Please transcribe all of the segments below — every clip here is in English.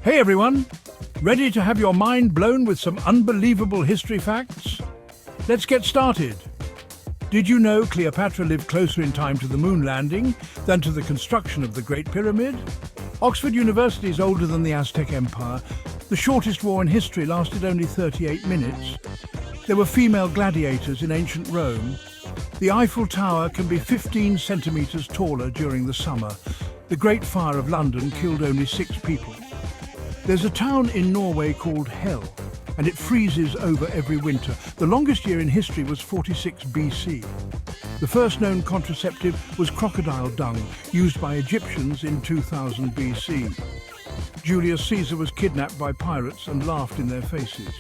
Hey everyone, ready to have your mind blown with some unbelievable history facts? Let's get started. Did you know Cleopatra lived closer in time to the moon landing than to the construction of the Great Pyramid? Oxford University is older than the Aztec Empire. The shortest war in history lasted only 38 minutes. There were female gladiators in ancient Rome. The Eiffel Tower can be 15 centimetres taller during the summer. The Great Fire of London killed only 6 people. There's a town in Norway called Hell, and it freezes over every winter. The longest year in history was 46 BC. The first known contraceptive was crocodile dung, used by Egyptians in 2000 BC. Julius Caesar was kidnapped by pirates and laughed in their faces.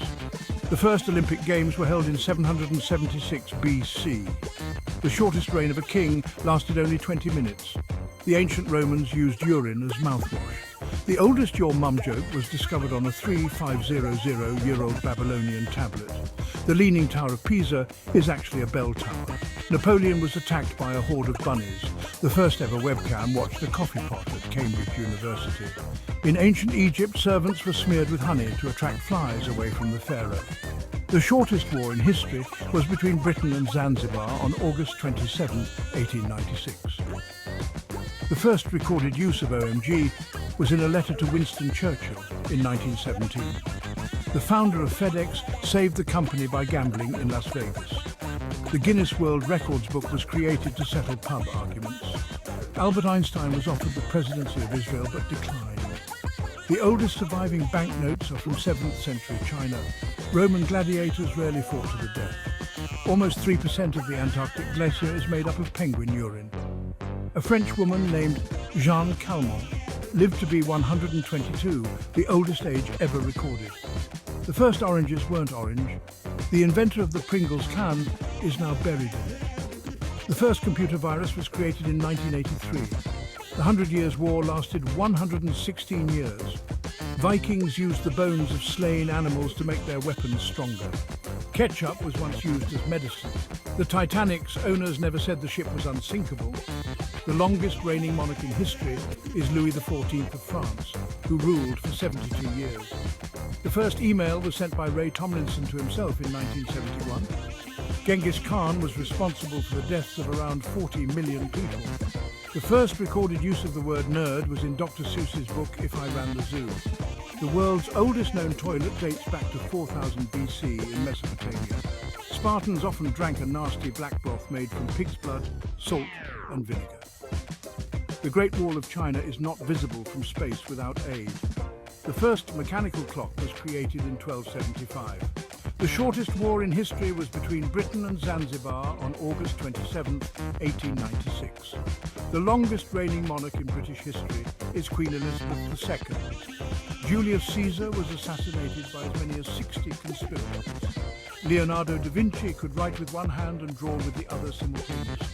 The first Olympic Games were held in 776 BC. The shortest reign of a king lasted only 20 minutes. The ancient Romans used urine as mouthwash. The oldest Your Mum joke was discovered on a 3500-year-old Babylonian tablet. The Leaning Tower of Pisa is actually a bell tower. Napoleon was attacked by a horde of bunnies. The first ever webcam watched a coffee pot at Cambridge University. In ancient Egypt, servants were smeared with honey to attract flies away from the pharaoh. The shortest war in history was between Britain and Zanzibar on August 27, 1896. The first recorded use of OMG was in a letter to Winston Churchill in 1917. The founder of FedEx saved the company by gambling in Las Vegas. The Guinness World Records book was created to settle pub arguments. Albert Einstein was offered the presidency of Israel but declined. The oldest surviving banknotes are from 7th century China. Roman gladiators rarely fought to the death. Almost 3% of the Antarctic glacier is made up of penguin urine. A French woman named Jeanne Calment lived to be 122, the oldest age ever recorded. The first oranges weren't orange. The inventor of the Pringles can is now buried in it. The first computer virus was created in 1983. The 100 Years' War lasted 116 years. Vikings used the bones of slain animals to make their weapons stronger. Ketchup was once used as medicine. The Titanic's owners never said the ship was unsinkable. The longest reigning monarch in history is Louis XIV of France, who ruled for 72 years. The first email was sent by Ray Tomlinson to himself in 1971. Genghis Khan was responsible for the deaths of around 40 million people. The first recorded use of the word nerd was in Dr. Seuss's book If I Ran the Zoo. The world's oldest known toilet dates back to 4000 BC in Mesopotamia. Spartans often drank a nasty black broth made from pig's blood, salt and vinegar. The Great Wall of China is not visible from space without aid. The first mechanical clock was created in 1275. The shortest war in history was between Britain and Zanzibar on August 27, 1896. The longest reigning monarch in British history is Queen Elizabeth II. Julius Caesar was assassinated by as many as 60 conspirators. Leonardo da Vinci could write with one hand and draw with the other simultaneously.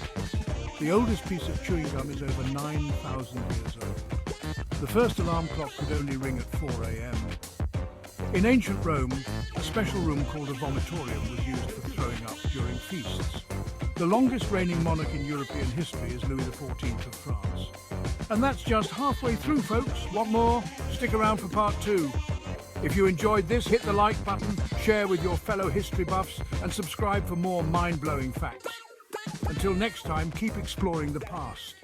The oldest piece of chewing gum is over 9,000 years old. The first alarm clock could only ring at 4 a.m. In ancient Rome, a special room called a vomitorium was used for throwing up during feasts. The longest reigning monarch in European history is Louis XIV of France. And that's just halfway through, folks. Want more? Stick around for part 2. If you enjoyed this, hit the like button, share with your fellow history buffs, and subscribe for more mind-blowing facts. Until next time, keep exploring the past.